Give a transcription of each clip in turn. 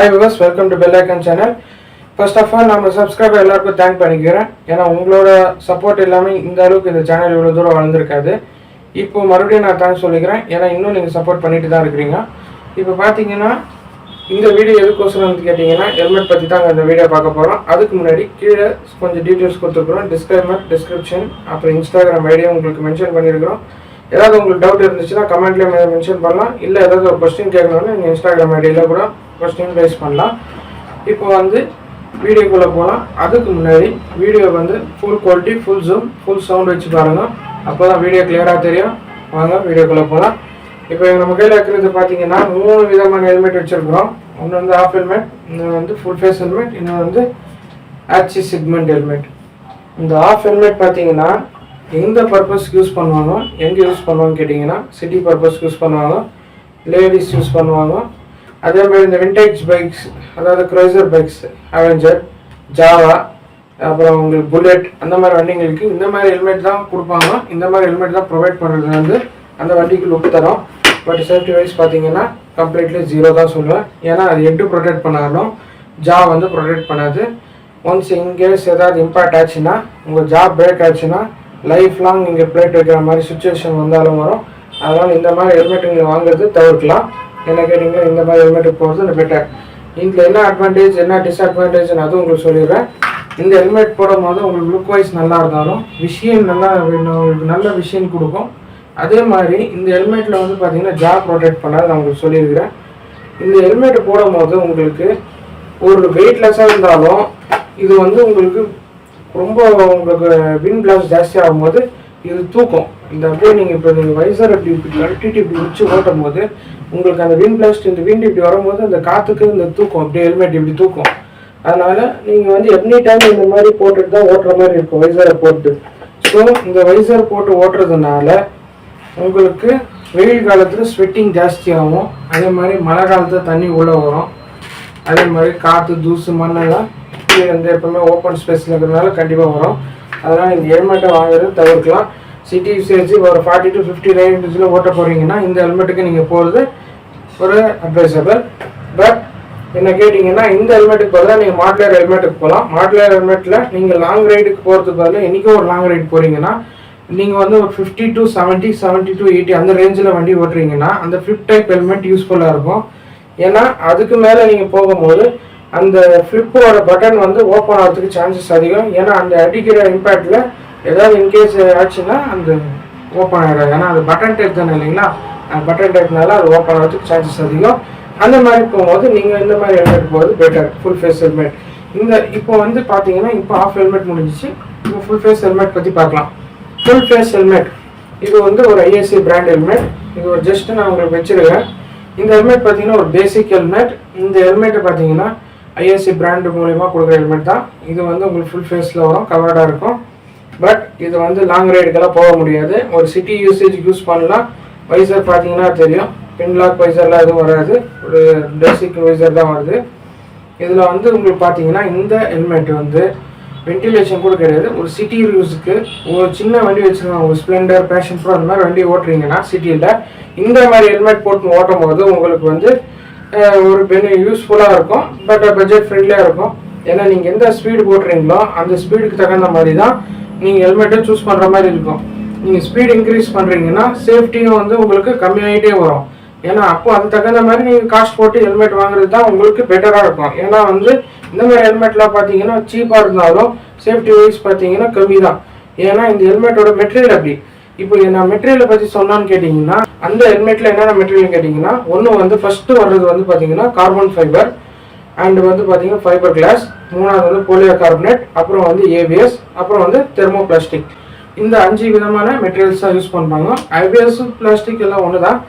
Hi viewers, welcome to Bell Icon channel. First of all, நம்ம subscriber எல்லாருக்கும் thank பண்ணிக்கிறேன். ஏன்னா உங்களோட சப்போர்ட் இல்லாமல் இந்த அளவுக்கு இந்த சேனல் இவ்வளோ தூரம் வளர்ந்துருக்காது. இப்போ மறுபடியும் நான் தேங்க்ஸ் சொல்லிக்கிறேன். ஏன்னா இன்னும் நீங்கள் சப்போர்ட் பண்ணிட்டு தான் இருக்கிறீங்க. இப்போ பார்த்தீங்கன்னா இந்த வீடியோ எதுக்கோசரம் வந்து கேட்டிங்கன்னா ஹெல்மெட் பற்றி தான் இந்த வீடியோ பார்க்க போகிறோம். அதுக்கு முன்னாடி கீழே கொஞ்சம் டீட்டெயில்ஸ் கொடுத்துருக்குறோம். டிஸ்கிரிப்ஷன் அப்புறம் இன்ஸ்டாகிராம் ஐடியா உங்களுக்கு மென்ஷன் பண்ணியிருக்கிறோம். ஏதாவது உங்களுக்கு டவுட் இருந்துச்சுன்னா கமெண்ட்லேயே மென்ஷன் பண்ணலாம். இல்லை ஏதாவது ஒரு கொஸ்டின் கேட்கணும்னா நீங்கள் இன்ஸ்டாகிராம் ஐடியில் கூட கொஸ்டின் ரைஸ் பண்ணலாம். இப்போ வந்து வீடியோக்குள்ளே போகலாம். அதுக்கு முன்னாடி வீடியோ வந்து full quality, full zoom, full sound வச்சு பாருங்கள். அப்போ தான் வீடியோ கிளியராக தெரியும். வாங்க வீடியோக்குள்ளே போகலாம். இப்போ நம்ம கையில் இருக்கிறது பார்த்தீங்கன்னா 3 விதமான ஹெல்மெட் வச்சுருக்கிறோம். ஒன்று வந்து ஆஃப் ஹெல்மெட், இன்னொன்று வந்து ஃபுல் ஃபேஸ் ஹெல்மெட், இன்னொன்று வந்து ஆக்சி செக்மெண்ட் ஹெல்மெட். இந்த ஆஃப் ஹெல்மெட் பார்த்தீங்கன்னா எந்த பர்பஸ்க்கு யூஸ் பண்ணுவாங்க, எங்கே யூஸ் பண்ணுவாங்க கேட்டிங்கன்னா சிட்டி பர்பஸ்க்கு யூஸ் பண்ணுவாங்க, லேடிஸ் யூஸ் பண்ணுவாங்க. அதே மாதிரி இந்த விண்டேஜ் பைக்ஸ், அதாவது க்ரைசர் பைக்ஸ், அவெஞ்சர், ஜாவா, அப்புறம் உங்களுக்கு புல்லட், அந்த மாதிரி வண்டிங்களுக்கு இந்த மாதிரி ஹெல்மெட் தான் கொடுப்பாங்க. இந்த மாதிரி ஹெல்மெட் தான் ப்ரொவைட் பண்ணுறது வந்து அந்த வண்டிக்கு லுக் தரும். பட் சேஃப்டி வைஸ் பார்த்தீங்கன்னா கம்ப்ளீட்லி 0 தான் சொல்லுவேன். ஏன்னா அது எட்டு ப்ரொடெக்ட் பண்ணாலும் ஜா வந்து ப்ரொடெக்ட் பண்ணாது. ஒன்ஸ் இன்கேஸ் ஏதாவது இம்பாக்ட் ஆச்சுன்னா, உங்கள் ஜா பிரேக் ஆச்சுன்னா லைஃப் லாங் நீங்கள் பிளேட் வைக்கிற மாதிரி சுச்சுவேஷன் வந்தாலும் வரும். அதனால் இந்த மாதிரி ஹெல்மெட் நீங்கள் வாங்குறது தவிர்க்கலாம். என்ன கேட்டிங்கன்னா இந்த மாதிரி ஹெல்மெட்டுக்கு போகிறது பெட்டர். இதில் என்ன அட்வான்டேஜ் என்ன டிஸ்அட்வான்டேஜ்னு அதுவும் உங்களுக்கு சொல்லிடுறேன். இந்த ஹெல்மெட் போடும் போது உங்களுக்கு லுக் வைஸ் நல்லா இருந்தாலும் விஷயம் உங்களுக்கு நல்ல விஷயம் கொடுக்கும். அதே மாதிரி இந்த ஹெல்மெட்டில் வந்து பார்த்தீங்கன்னா ஜா ப்ரொடெக்ட் பண்ணாது நான் உங்களுக்கு சொல்லியிருக்கிறேன். இந்த ஹெல்மெட் போடும் போது உங்களுக்கு ஒரு வெயிட்லெஸ்ஸாக இருந்தாலும் இது வந்து உங்களுக்கு ரொம்ப உங்களுக்கு விண்ட் பிளாஸ்ட் ஜாஸ்தி ஆகும்போது இது தூக்கும். இந்த அப்படியே நீங்கள் இப்போ நீங்கள் வைசர் இப்படி கழட்டிட்டு இப்படி வச்சு ஓட்டும் போது உங்களுக்கு அந்த விண்ட் பிளாஸ்ட், இந்த விண்ட் இப்படி வரும்போது அந்த காற்றுக்கு இந்த தூக்கும், அப்படியே ஹெல்மெட் இப்படி தூக்கும். அதனால் நீங்கள் வந்து எவ்ரி டைம் இந்த மாதிரி போட்டுட்டு தான் ஓட்டுற மாதிரி இருக்கும் வைசரை போட்டு. ஸோ இந்த வைசர் போட்டு ஓட்டுறதுனால உங்களுக்கு வெயில் காலத்தில் ஸ்வெட்டிங் ஜாஸ்தி ஆகும். அதே மாதிரி மழை காலத்தில் தண்ணி உள்ளே வரும். அதே மாதிரி காற்று, தூசு, மண்ணெல்லாம் கீழே வந்து எப்பவுமே ஓப்பன் ஸ்பேஸில் இருக்கிறதுனால கண்டிப்பாக வரும். அதனால் இந்த ஹெல்மெட்டை வாங்குறது தவிர்க்கலாம். சிட்டி யூசேஜ் ஒரு 40 to 50 ரேஞ்சில் ஓட்ட போகிறீங்கன்னா இந்த ஹெல்மெட்டுக்கு நீங்கள் போகிறது ஒரு அட்வைசபிள். பட் என்ன கேட்டிங்கன்னா இந்த ஹெல்மெட்டுக்கு பதிலாக நீங்கள் மாட்லர் ஹெல்மெட்டுக்கு போகலாம். மாட்லர் ஹெல்மெட்டில் நீங்கள் லாங் ரைடுக்கு போகிறதுக்கு பதிலாக என்றைக்கும் ஒரு லாங் ரைடு போகிறீங்கன்னா நீங்கள் வந்து ஒரு 50 to 70, 70 to 80 அந்த ரேஞ்சில் வண்டி ஓட்டுறீங்கன்னா அந்த ஃப்ளிப் டைப் ஹெல்மெட் யூஸ்ஃபுல்லாக இருக்கும். ஏன்னா அதுக்கு மேலே நீங்கள் போகும்போது அந்த ஃப்ளிப்போட பட்டன் வந்து ஓப்பன் ஆகிறதுக்கு சான்சஸ் அதிகம். ஏன்னா அந்த அடிக்கிற இம்பேக்டில் ஏதாவது இன்கேஸ் ஆச்சுன்னா அந்த ஓப்பன் ஆகிடாது. ஏன்னா அது பட்டன் டைப் தானே இல்லைங்களா, பட்டன் டைப்னால அது ஓப்பன் ஆகிறதுக்கு சான்சஸ் அதிகம். அந்த மாதிரி போகும்போது நீங்கள் இந்த மாதிரி ஹெல்மெட் போகிறது பெட்டர். ஃபுல் ஃபேஸ் ஹெல்மெட் இந்த இப்போ வந்து பார்த்தீங்கன்னா இப்போ ஆஃப் ஹெல்மெட் முடிஞ்சிச்சு. இப்போ ஃபுல் ஃபேஸ் ஹெல்மெட் பற்றி பார்க்கலாம். ஃபுல் ஃபேஸ் ஹெல்மெட் இது வந்து ஒரு ஐஎஸ்சி பிராண்ட் ஹெல்மெட். இது ஒரு ஜஸ்ட் நான் உங்களுக்கு வச்சுருக்கேன். இந்த ஹெல்மெட் பார்த்தீங்கன்னா ஒரு பேசிக் ஹெல்மெட். இந்த ஹெல்மெட்டை பார்த்தீங்கன்னா ஐஎஸ்சி பிராண்டு மூலிமா கொடுக்குற ஹெல்மெட் தான். இது வந்து உங்களுக்கு ஃபுல் ஃபேஸில் வரும், கவர்டாக இருக்கும். பட் இது வந்து லாங் ரைடுக்கெல்லாம் போக முடியாது. ஒரு சிட்டி யூசேஜ் யூஸ் பண்ணலாம். வைசர் பார்த்தீங்கன்னா தெரியும், பின்லாக் வைசர்லாம் எதுவும் வராது, ஒரு பேசிக் வைசர் தான் வருது. இதில் வந்து உங்களுக்கு பார்த்தீங்கன்னா இந்த ஹெல்மெட் வந்து வென்டிலேஷன் கூட கிடையாது. ஒரு சிட்டி யூஸுக்கு ஒரு சின்ன வண்டி வச்சுருக்காங்க, ஒரு ஸ்ப்ளெண்டர், பேஷன் ப்ரோ அந்த மாதிரி வண்டி ஓட்டுறீங்கன்னா சிட்டியில் இந்த மாதிரி ஹெல்மெட் போட்டு ஓட்டும் போது உங்களுக்கு வந்து ஒரு யூஸ்ஃபுல்லாக இருக்கும். பட் பட்ஜெட் ஃப்ரெண்ட்லியாக இருக்கும். ஏன்னா நீங்கள் எந்த ஸ்பீடு போட்டுறீங்களோ அந்த ஸ்பீடுக்கு தகுந்த மாதிரி தான் நீங்கள் ஹெல்மெட்டை சூஸ் பண்ணுற மாதிரி இருக்கும். நீங்கள் ஸ்பீடு இன்க்ரீஸ் பண்ணுறீங்கன்னா சேஃப்டியும் வந்து உங்களுக்கு கம்மியாகிட்டே வரும். ஏன்னா அப்போ அது தகுந்த மாதிரி நீங்கள் காஸ்ட் போட்டு ஹெல்மெட் வாங்குறது தான் உங்களுக்கு பெட்டராக இருக்கும். ஏன்னா வந்து இந்த மாதிரி ஹெல்மெட்லாம் பார்த்தீங்கன்னா சீப்பாக இருந்தாலும் சேஃப்டி வைஸ் பார்த்தீங்கன்னா கம்மி தான். ஏன்னா இந்த ஹெல்மெட்டோட மெட்டீரியல் அப்படி. இப்போ நான் மெட்டீரியலை பற்றி சொன்னான்னு கேட்டிங்கன்னா அந்த ஹெல்மெட்டில் என்னென்ன மெட்டீரியல் கேட்டிங்கன்னா ஒன்று வந்து ஃபஸ்ட்டு வர்றது வந்து பார்த்தீங்கன்னா கார்பன் ஃபைபர், அண்ட் வந்து பார்த்தீங்கன்னா ஃபைபர் கிளாஸ், மூணாவது வந்து போலியோ கார்பனேட், அப்புறம் வந்து ஏபிஎஸ், அப்புறம் வந்து தெர்மோ பிளாஸ்டிக். இந்த 5 விதமான மெட்டீரியல்ஸ் தான் யூஸ் பண்ணுறாங்க. ஏபிஎஸ் பிளாஸ்டிக் எல்லாம் ஒன்று தான்,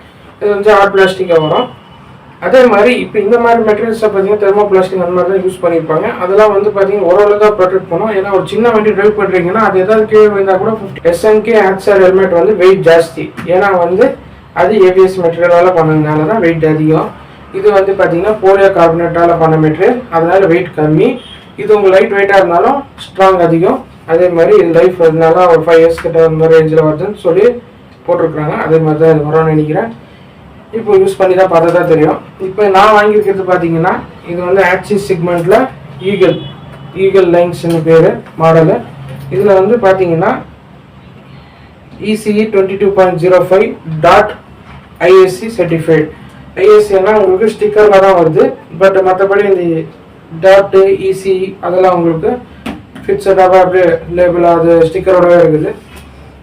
இது வந்து ஹார்ட் பிளாஸ்டிக்காக வரும். அதே மாதிரி இப்போ இந்த மாதிரி மெட்டீரியல்ஸை பார்த்தீங்கன்னா தெர்மோ பிளாஸ்டிக் அந்த மாதிரி தான் யூஸ் பண்ணியிருப்பாங்க. அதெல்லாம் வந்து பார்த்தீங்கன்னா ஓரளவு தான் ப்ரொடெக்ட் பண்ணும். ஏன்னா ஒரு சின்ன வண்டி ட்ரைவ் பண்ணுறீங்கன்னா அது ஏதாவது கீழே விழுந்தால் கூட SNK ஆக்சர் ஹெல்மெட் வந்து வெயிட் ஜாஸ்தி. ஏன்னா வந்து அது ஏபிஎஸ் மெட்டீரியலால் பண்ணதுனால தான் வெயிட் அதிகம். இது வந்து பார்த்தீங்கன்னா போலியோ கார்பனேட்டால் பண்ண மெட்டீரியல், அதனால வெயிட் கம்மி. இது உங்கள் லைட் வெயிட்டாக இருந்தாலும் ஸ்ட்ராங் அதிகம். அதே மாதிரி இது லைஃப் இருந்தால ஒரு 5 years கிட்ட அந்த மாதிரி ரேஞ்சில் வருதுன்னு சொல்லி போட்டிருக்கிறாங்க. அதே மாதிரி தான் இது வரும்னு நினைக்கிறேன். இப்போ யூஸ் பண்ணி தான் பார்த்தா தான் தெரியும். இப்போ நான் வாங்கியிருக்கிறது பார்த்தீங்கன்னா இது வந்து ஆக்சிஸ் செக்மெண்ட்டில் ஈகிள் லைன்ஸ்னு பேர் மாடலு. இதில் வந்து பார்த்தீங்கன்னா ECE 22.05.ISC சர்டிஃபைட். ஐஎஸ்சினா உங்களுக்கு ஸ்டிக்கரில் தான் வருது. பட் மற்றபடி இந்த டாட்டு ECE அதெல்லாம் உங்களுக்கு ஃபிக்ஸடாக அப்படியே லேபிளாக அது ஸ்டிக்கரோடவே இருக்குது.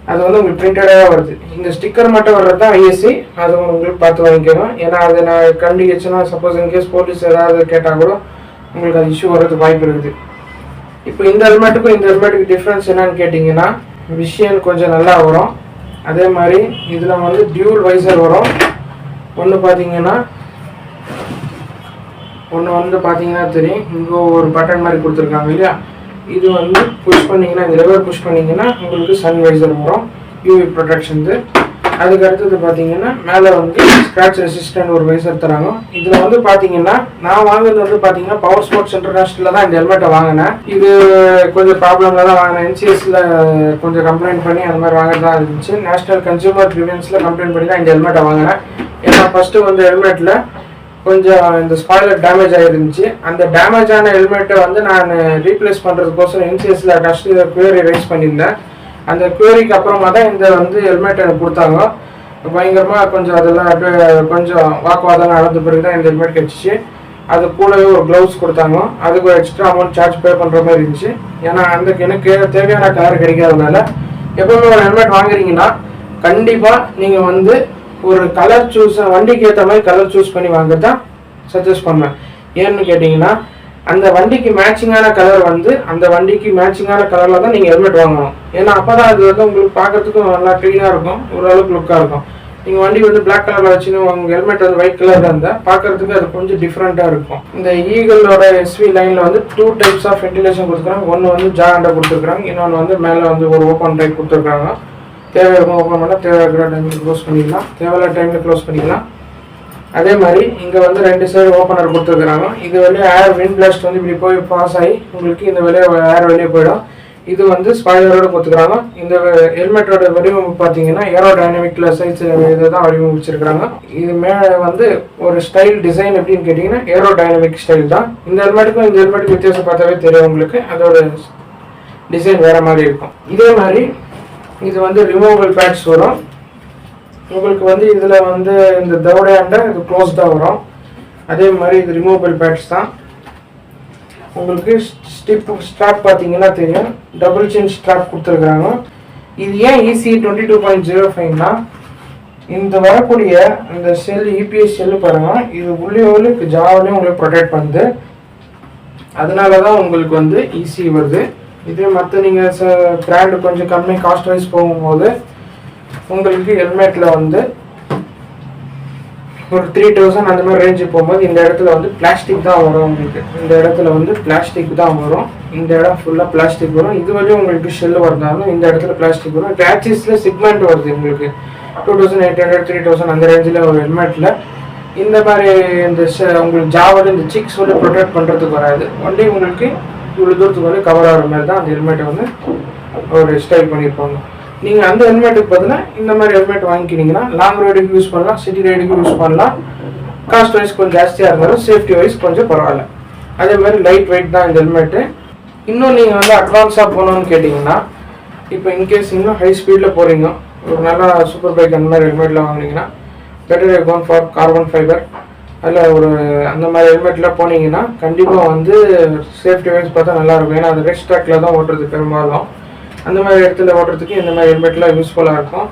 அது வந்து உங்களுக்கு பிரிண்டடாக வருது. இந்த ஸ்டிக்கர் மட்டும் வர்றது தான் ஐஎஸ்சி. அது உங்களுக்கு பார்த்து வாங்கிக்கணும். ஏன்னா அது நான் கண்டிச்சுன்னா சப்போஸ் இன்கேஸ் போலீஸ் ஏதாவது கேட்டால் கூட உங்களுக்கு அது இஷ்யூ வர்றதுக்கு வாய்ப்பு இருக்குது. இப்போ இந்த ஹெல்மெட்டுக்கும் இந்த ஹெல்மெட்டுக்கு டிஃப்ரென்ஸ் என்னன்னு கேட்டிங்கன்னா விஷயம் கொஞ்சம் நல்லா வரும். அதே மாதிரி இதில் வந்து டியூல் வைசர் வரும். ஒன்று பார்த்தீங்கன்னா தெரியும், இங்கே ஒரு பட்டன் மாதிரி கொடுத்துருக்காங்க இல்லையா, இது வந்து புஷ் பண்ணிங்கன்னா இந்த லெவர் புஷ் பண்ணிங்கன்னா உங்களுக்கு சன் வைசர் வரும், யூவி ப்ரொடெக்ஷன். அதுக்கு அடுத்தது பார்த்தீங்கன்னா மேலே வந்து ஸ்க்ராட்ச் ரெசிஸ்டன்ட் ஒரு வைசர் தராங்க. இதில் வந்து பார்த்தீங்கன்னா நான் வாங்கினது வந்து பார்த்தீங்கன்னா பவர் ஸ்போர்ட்ஸ் இன்டர்நேஷனலில் தான் இந்த ஹெல்மெட்டை வாங்கினேன். இது கொஞ்சம் ப்ராப்ளமில் தான் வாங்கினேன். NCSல கொஞ்சம் கம்ப்ளைண்ட் பண்ணி அந்த மாதிரி வாங்குறதா இருந்துச்சு. நேஷனல் கன்சியூமர் ப்ரிவென்ஸில் கம்ப்ளைண்ட் பண்ணி தான் இந்த ஹெல்மெட்டை வாங்கினேன். ஏன்னா ஃபஸ்ட்டு வந்து ஹெல்மெட்டில் கொஞ்சம் இந்த ஸ்பாய்லர் டேமேஜ் ஆகிருந்துச்சு. அந்த டேமேஜ் ஆன ஹெல்மெட்டை வந்து நான் ரீப்ளேஸ் பண்ணுறதுக்கோசரம் NCSல கஸ்டமர் குவரி ரைஸ் பண்ணியிருந்தேன். அந்த குவரிக்கு அப்புறமா தான் இந்த வந்து ஹெல்மெட் எனக்கு கொடுத்தாங்க. பயங்கரமாக கொஞ்சம் அதெல்லாம் கொஞ்சம் வாக்குவாதம் நடந்த பிறகு தான் இந்த ஹெல்மெட் கிடச்சிச்சு. அது கூடவே ஒரு க்ளவுஸ் கொடுத்தாங்க. அதுக்கு ஒரு எக்ஸ்ட்ரா அமௌண்ட் சார்ஜ் பே பண்ணுற மாதிரி இருந்துச்சு. ஏன்னா எனக்கு தேவையான கலர் கிடைக்காதனால எப்பவுமே ஒரு ஹெல்மெட் வாங்குறீங்கன்னா கண்டிப்பாக நீங்கள் வந்து ஒரு கலர் வண்டிக்கு ஏற்ற மாதிரி கலர் சூஸ் பண்ணி வாங்குறது தான் சஜஸ்ட் பண்ணுவேன். ஏன்னு கேட்டிங்கன்னா அந்த வண்டிக்கு மேட்சிங்கான கலர் வந்து அந்த வண்டிக்கு மேட்சிங்கான கலரில் தான் நீங்கள் ஹெல்மெட் வாங்கணும். ஏன்னா அப்போ தான் அது வந்து உங்களுக்கு பார்க்கறதுக்கும் நல்லா க்ளீனாக இருக்கும், ஓரளவுக்கு லுக்காக இருக்கும். நீங்கள் வண்டி வந்து பிளாக் கலரில் வச்சுன்னு உங்கள் ஹெல்மெட் வந்து ஒயிட் கலரில் இருந்தால் பார்க்கறதுக்கு அது கொஞ்சம் டிஃப்ரெண்ட்டாக இருக்கும். இந்த ஈகிளோட SV லைனில் வந்து 2 டைப்ஸ் ஆஃப் வென்டிலேஷன் கொடுத்துருக்காங்க. ஒன்று வந்து ஜாண்டாக கொடுத்துருக்காங்க, இன்னொன்று வந்து மேலே வந்து ஒரு ஓப்பன் டைப் கொடுத்துருக்காங்க. தேவை இருக்கும் ஓப்பன் பண்ணால் தேவையான டைமில் க்ளோஸ் பண்ணிக்கலாம், தேவையில்ல டைமில் க்ளோஸ் பண்ணிக்கலாம். அதே மாதிரி இங்கே வந்து 2 சைடு ஓப்பனர் கொடுத்துருக்குறாங்க. இது வெளியே ஏர் விண்ட் பிளாஸ்ட் வந்து இப்படி போய் பாஸ் ஆகி உங்களுக்கு இந்த வெளியே ஏர் வெளியே போயிடும். இது வந்து ஸ்பாய்லரோட கொடுத்துக்கிறாங்க. இந்த ஹெல்மெட்டோட வடிவமைப்பு பார்த்தீங்கன்னா ஏரோடைனமிக்ல சைஸ் இதை தான் வடிவமைச்சிருக்கிறாங்க. இது மேலே வந்து ஒரு ஸ்டைல் டிசைன் எப்படின்னு கேட்டிங்கன்னா ஏரோடைனமிக் ஸ்டைல் தான். இந்த ஹெல்மெட்டுக்கும் இந்த ஹெல்மெட்டுக்கு வித்தியாசம் பார்த்தாவே தெரியும் உங்களுக்கு, அதோட டிசைன் வேறு மாதிரி இருக்கும். இதே மாதிரி இது வந்து ரிமூவபிள் பேட்ஸ் வரும் உங்களுக்கு. வந்து இதில் வந்து இந்த தவடையாண்ட இது க்ளோஸ்டாக வரும். அதே மாதிரி இது ரிமூவபிள் பேட்ஸ் தான். உங்களுக்கு ஸ்ட்ராப் பார்த்தீங்கன்னா தெரியும், டபுள் செயின் ஸ்ட்ராப் கொடுத்துருக்குறாங்க. இது ஏன் ECE 22.05னா இந்த வரக்கூடிய இந்த செல் EPS செல்லு பாருங்கள், இது உள்ளே ஜாவிலையும் உங்களுக்கு ப்ரொடெக்ட் பண்ணுது. அதனால தான் உங்களுக்கு வந்து ECE வருது. இதே மற்ற நீங்கள் பிராண்டு கொஞ்சம் கம்மி காஸ்ட் வைஸ் போகும்போது உங்களுக்கு ஹெல்மெட்டில் வந்து ஒரு 3000 அந்த மாதிரி ரேஞ்சு போகும்போது இந்த இடத்துல வந்து பிளாஸ்டிக் தான் வரும். உங்களுக்கு இந்த இடத்துல வந்து பிளாஸ்டிக் தான் வரும். இந்த இடம் ஃபுல்லாக பிளாஸ்டிக் வரும். இது வரையும் உங்களுக்கு ஷெல்லு வரதாலும் இந்த இடத்துல பிளாஸ்டிக் வரும். கேட்சஸில் செக்மெண்ட் வருது உங்களுக்கு 2800 3000 அந்த ரேஞ்சில் ஒரு ஹெல்மெட்டில். இந்த மாதிரி இந்த உங்களுக்கு ஜாவில் இந்த சிக்ஸ் வந்து ப்ரொடெக்ட் பண்ணுறதுக்கு வராது. வண்டி உங்களுக்கு இவ்வளோ தூரத்துக்கு வந்து கவர் ஆகிற மாதிரி தான் அந்த ஹெல்மெட்டை வந்து ஒரு ஸ்டைல் பண்ணியிருப்பாங்க. நீங்கள் அந்த ஹெல்மெட்டுக்கு பதிலாக இந்த மாதிரி ஹெல்மெட் வாங்கிக்கினீங்கன்னா லாங் ரைடுக்கு யூஸ் பண்ணலாம், சிட்டி ரைடுக்கு யூஸ் பண்ணலாம். காஸ்ட் வைஸ் கொஞ்சம் ஜாஸ்தியாக இருந்தாலும் சேஃப்டி வைஸ் கொஞ்சம் பரவாயில்ல. அதே மாதிரி லைட் வெயிட் தான் இந்த ஹெல்மெட்டு. இன்னும் நீங்கள் வந்து அட்வான்ஸாக போகணுன்னு கேட்டிங்கன்னா இப்போ இன்கேஸ் இன்னும் ஹை ஸ்பீடில் போகிறீங்க, ஒரு நல்லா சூப்பர் பைக் அந்த மாதிரி ஹெல்மெட்டில் வாங்கினீங்கன்னா பெட்டர் இருக்கும் ஃபார் கார்பன் ஃபைபர். அதில் ஒரு அந்த மாதிரி ஹெல்மெட்டில் போனீங்கன்னா கண்டிப்பாக வந்து சேஃப்டி வைஸ் பார்த்தா நல்லாயிருக்கும். ஏன்னா அது ரெஸ்ட் ட்ராக்கில் தான் ஓட்டுறது பெரும்பாலும். அந்த மாதிரி இடத்துல ஓட்டுறதுக்கு இந்த மாதிரி ஹெல்மெட்லாம் யூஸ்ஃபுல்லாக இருக்கும்.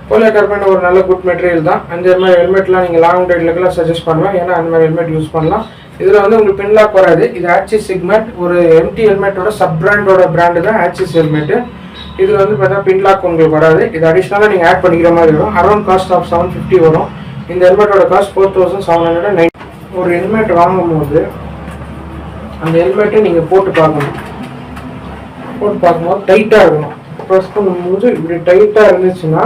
போலியோ கார்பன் ஒரு நல்ல குட் மெட்டீரியல் தான். அந்த மாதிரி ஹெல்மெட்லாம் நீங்கள் லாங் ரைட்லுக்கெல்லாம் சஜஸ்ட் பண்ணுவேன். ஏன்னா அந்த மாதிரி ஹெல்மெட் யூஸ் பண்ணலாம். இதில் வந்து உங்களுக்கு பின்லாக் வராது. இது ஆக்சிஸ் செக்மெண்ட் ஒரு எம்டி ஹெல்மெட்டோட சப் பிராண்டு தான் ஆக்சிஸ் ஹெல்மெட்டு. இதில் வந்து பார்த்தா பின்லாக் உங்களுக்கு வராது. இது அடிஷ்னலாக நீங்கள் ஆட் பண்ணிக்கிற மாதிரி வரும். அரௌண்ட் காஸ்ட் ஆஃப் 750 வரும். இந்த ஹெல்மெட்டோட காஸ்ட் 4790. ஒரு ஹெல்மெட் வாங்கும்போது அந்த ஹெல்மெட்டை நீங்கள் போட்டு பார்க்கும்போது டைட்டாக இருக்கணும். ப்ரெஸ் பண்ணும்போது இப்படி டைட்டாக இருந்துச்சுன்னா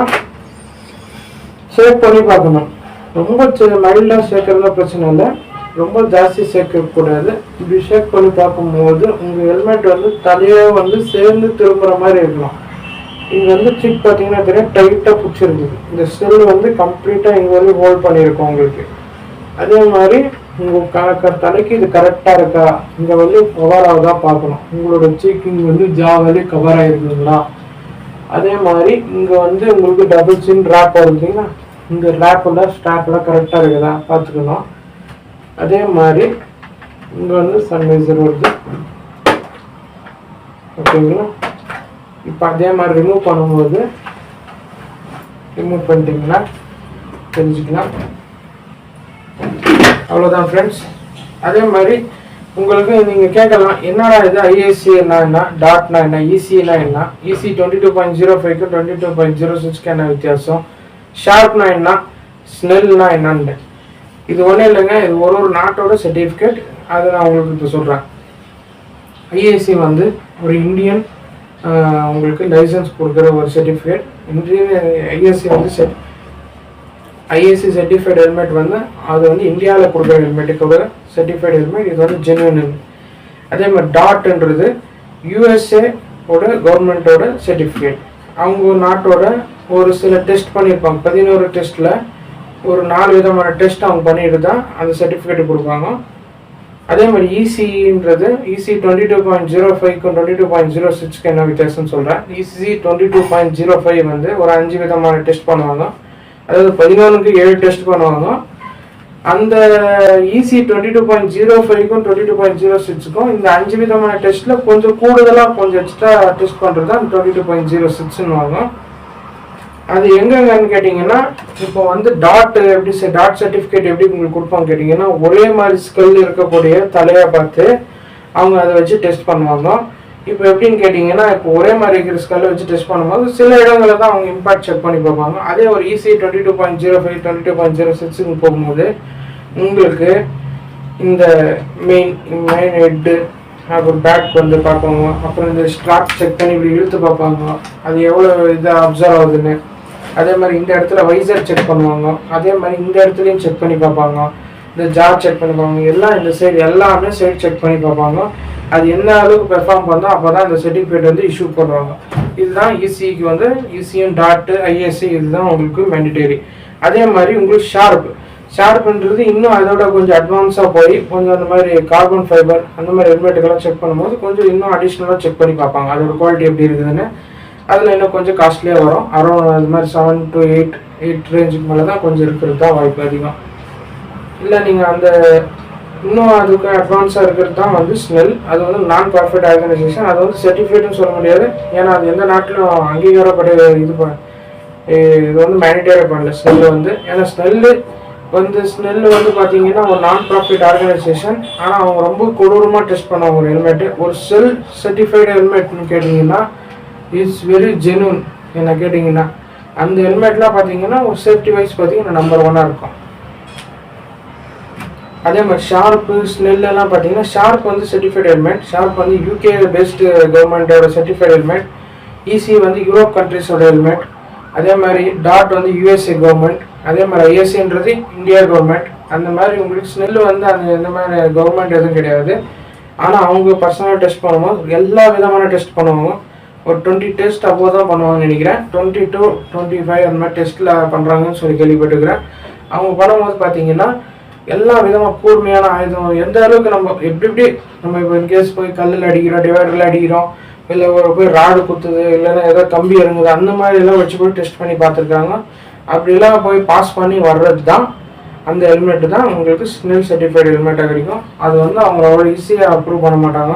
ஷேக் பண்ணி பார்க்கணும். ரொம்ப மைல்டாக சேர்க்கறதுல பிரச்சனை இல்லை, ரொம்ப ஜாஸ்தி சேர்க்கக்கூடாது. இப்படி ஷேக் பண்ணி பார்க்கும்போது உங்கள் ஹெல்மெட் வந்து தலையை வந்து சேர்ந்து திரும்புகிற மாதிரி இருக்கணும். இங்கே வந்து சிக் பார்த்தீங்கன்னா தெரியும் டைட்டாக பிடிச்சிருக்குது. இந்த ஸ்னெல் வந்து கம்ப்ளீட்டாக இங்கே வந்து ஹோல்ட் பண்ணியிருக்கோம் உங்களுக்கு. அதே மாதிரி உங்கள் தலைக்கு இது கரெக்டாக இருக்கா, இங்கே வந்து கவர் ஆகுதா பார்க்கணும். உங்களோட சீக்கிங் வந்து ஜா வந்து கவர் ஆகிருக்குங்களா. அதே மாதிரி இங்கே வந்து உங்களுக்கு டபுள் சின் ரேப் வருதுங்களா, இந்த ரேப்பெல்லாம் ஸ்ட்ராப்லாம் கரெக்டாக இருக்குதா பார்த்துக்கணும். அதே மாதிரி இங்கே வந்து சன்வைசர் வருது ஓகேங்களா. இப்போ அதே மாதிரி ரிமூவ் பண்ணும்போது ரிமூவ் பண்ணிட்டீங்கன்னா தெரிஞ்சுக்கலாம். அவ்வளோதான் ஃப்ரெண்ட்ஸ். அதே மாதிரி உங்களுக்கு நீங்கள் கேட்கலாம், என்னடா இது ஐஏசினா என்ன, டாட்னா என்ன, இசினா என்ன, இசி 22.05க்கும் 22.06க்கு என்ன வித்தியாசம், ஷார்ப்னா என்ன, ஸ்னெல்னா என்னன்னு. இது ஒன்றும் இல்லைங்க, இது ஒரு நாட்டோட சர்டிஃபிகேட். அதை நான் உங்களுக்கு இப்போ சொல்கிறேன். ஐஏசி வந்து ஒரு இந்தியன் உங்களுக்கு லைசன்ஸ் கொடுக்குற ஒரு சர்டிஃபிகேட். இந்தியன் ஐஏசி வந்து ஐஏசி சர்டிஃபைடு ஹெல்மெட் வந்து அது வந்து இந்தியாவில் கொடுக்குற ஹெல்மெட்டுக்கு ஒரு சர்டிஃபைடு ஹெல்மெட். இது வந்து ஜென்யூன். அதே மாதிரி டாட்ன்றது யூஎஸ்ஏ ஓட கவர்மெண்ட்டோட சர்டிஃபிகேட். அவங்க நாட்டோட ஒரு சில டெஸ்ட் பண்ணியிருப்பாங்க. 11 டெஸ்ட்டில் ஒரு 4 விதமான டெஸ்ட் அவங்க பண்ணிட்டு தான் அந்த சர்டிஃபிகேட் கொடுப்பாங்க. அதே மாதிரி இசின்றது இசி 22.05க்கும் 22.06க்கு என்ன வித்தியாசம்னு சொல்கிறேன். இசி 22.05 வந்து ஒரு 5 விதமான டெஸ்ட் பண்ணுவாங்க. அதாவது 11க்கு 7 டெஸ்ட் பண்ணுவாங்க. அந்த இசி 22.05க்கும் 22.06க்கும் இந்த 5 விதமான டெஸ்ட்டில் கொஞ்சம் கூடுதலாக கொஞ்சம் எக்ஸ்ட்ரா டெஸ்ட் பண்ணுறது தான் 22.06ன்னுவாங்க. அது எங்கன்னு கேட்டிங்கன்னா, இப்போ வந்து டாட் எப்படி டாட் சர்டிஃபிகேட் எப்படி உங்களுக்கு கொடுப்பாங்க கேட்டிங்கன்னா, ஒரே மாதிரி ஸ்கல் இருக்கக்கூடிய தலையை பார்த்து அவங்க அதை வச்சு டெஸ்ட் பண்ணுவாங்க. இப்போ எப்படின்னு கேட்டிங்கன்னா, இப்போ ஒரே மாதிரி இருக்கிற ஸ்கல்லை வச்சு டெஸ்ட் பண்ணும்போது சில இடங்களில் தான் அவங்க இம்பாக்ட் செக் பண்ணி பார்ப்பாங்க. அதே ஒரு இசி 22.05 22.06க்கு போகும்போது உங்களுக்கு இந்த மெயின் ஹெட்டு அப்புறம் பேக் வந்து பார்ப்பாங்க. அப்புறம் இந்த ஸ்ட்ராப் செக் பண்ணி இப்படி இழுத்து பார்ப்பாங்க, அது எவ்வளோ இதாக அப்சர்வ் ஆகுதுன்னு. அதே மாதிரி இந்த இடத்துல வைசர் செக் பண்ணுவாங்க. அதே மாதிரி இந்த இடத்துலையும் செக் பண்ணி பார்ப்பாங்க. இந்த ஜார் செக் பண்ணி பார்ப்பாங்க. எல்லாம் இந்த சைடு எல்லாமே சைடு செக் பண்ணி பார்ப்பாங்க. அது என்ன அளவுக்கு பெர்ஃபார்ம் பண்ணோம் அப்போ தான் அந்த சர்டிஃபிகேட் வந்து இஷ்யூ பண்ணுவாங்க. இதுதான் இசிக்கு வந்து இசிஎன் டாட் ஐஎஸ்சி இதுதான் உங்களுக்கு மேண்டிட்டரி. அதே மாதிரி உங்களுக்கு ஷார்ப்ன்றது இன்னும் அதோட கொஞ்சம் அட்வான்ஸாக போய் கொஞ்சம் அந்த மாதிரி கார்பன் ஃபைபர் அந்த மாதிரி ஹெல்மெட்டுக்கெல்லாம் செக் பண்ணும்போது கொஞ்சம் இன்னும் அடிஷ்னலாக செக் பண்ணி பார்ப்பாங்க அதோட குவாலிட்டி எப்படி இருக்குதுன்னு. அதில் இன்னும் கொஞ்சம் காஸ்ட்லியாக வரும். அரௌண்ட் அது மாதிரி 7 to 8 ரேஞ்சுக்கு மேலே தான் கொஞ்சம் இருக்கிறது தான் வாய்ப்பு அதிகம். இல்லை நீங்கள் அந்த இன்னும் அதுக்கு அட்வான்ஸாக இருக்கிறது தான் வந்து ஸ்னெல். அது வந்து நான் ப்ராஃபிட் ஆர்கனைசேஷன். அது வந்து சர்டிஃபிகேட்னு சொல்ல முடியாது, ஏன்னா அது எந்த நாட்டிலும் அங்கீகாரப்பட இது வந்து மேனிட்டரி பண்ணல ஸ்னெல் வந்து. ஏன்னா ஸ்னெல் வந்து பார்த்தீங்கன்னா ஒரு நான் ப்ராஃபிட் ஆர்கனைசேஷன். ஆனால் அவங்க ரொம்ப கொடூரமாக டெஸ்ட் பண்ணுவாங்க ஒரு ஹெல்மெட்டு. ஒரு செல் சர்டிஃபைடு ஹெல்மெட்னு கேட்டிங்கன்னா இட்ஸ் வெரி ஜென்யூன். என்ன கேட்டிங்கன்னா அந்த ஹெல்மெட்லாம் பார்த்தீங்கன்னா ஒரு சேஃப்டி வைஸ் பார்த்தீங்கன்னா நம்பர் 1 இருக்கும். அதே மாதிரி ஷார்ப்பு ஸ்னெல்லாம் பார்த்தீங்கன்னா ஷார்ப் வந்து சர்டிஃபைடு ஹெல்மெட். ஷார்ப் வந்து யூகே பெஸ்ட் கவர்மெண்ட்டோட சர்டிஃபைடு ஹெல்மெட். இசி வந்து யூரோப் கண்ட்ரிஸோட ஹெல்மெட். அதே மாதிரி டாட் வந்து யூஎஸ்ஏ கவர்மெண்ட். அதே மாதிரி ஐஎஸ்ஏன்றது இந்தியா கவர்மெண்ட். அந்த மாதிரி உங்களுக்கு ஸ்னெல் வந்து அந்த இந்த மாதிரி கவர்மெண்ட் எதுவும் கிடையாது. ஆனால் அவங்க பர்சனலாக டெஸ்ட் பண்ணும்போது எல்லா விதமான டெஸ்ட் பண்ணுவாங்க. ஒரு 20 டெஸ்ட் அப்போ தான் பண்ணுவாங்கன்னு நினைக்கிறேன். 20 to 25 அந்த மாதிரி டெஸ்ட்டில் பண்ணுறாங்கன்னு சொல்லி கேள்விப்பட்டுக்கிறேன். அவங்க பண்ணும்போது பார்த்தீங்கன்னா எல்லா விதமாக கூர்மையான ஆயுதம் எந்த அளவுக்கு நம்ம எப்படி நம்ம இப்போ இன்கேஸ் போய் கல்லில் அடிக்கிறோம், டிவைடரில் அடிக்கிறோம், இல்லை போய் ராடு குத்துது, இல்லைன்னா ஏதோ கம்பி இறங்குது, அந்த மாதிரி எல்லாம் வச்சு போய் டெஸ்ட் பண்ணி பார்த்துருக்காங்க. அப்படிலாம் போய் பாஸ் பண்ணி வர்றது தான் அந்த ஹெல்மெட்டு தான் உங்களுக்கு ஸ்னெல் சர்டிஃபைடு ஹெல்மெட்டாக கிடைக்கும். அது வந்து அவங்க அவ்வளோ ஈஸியாக அப்ரூவ் பண்ண மாட்டாங்க.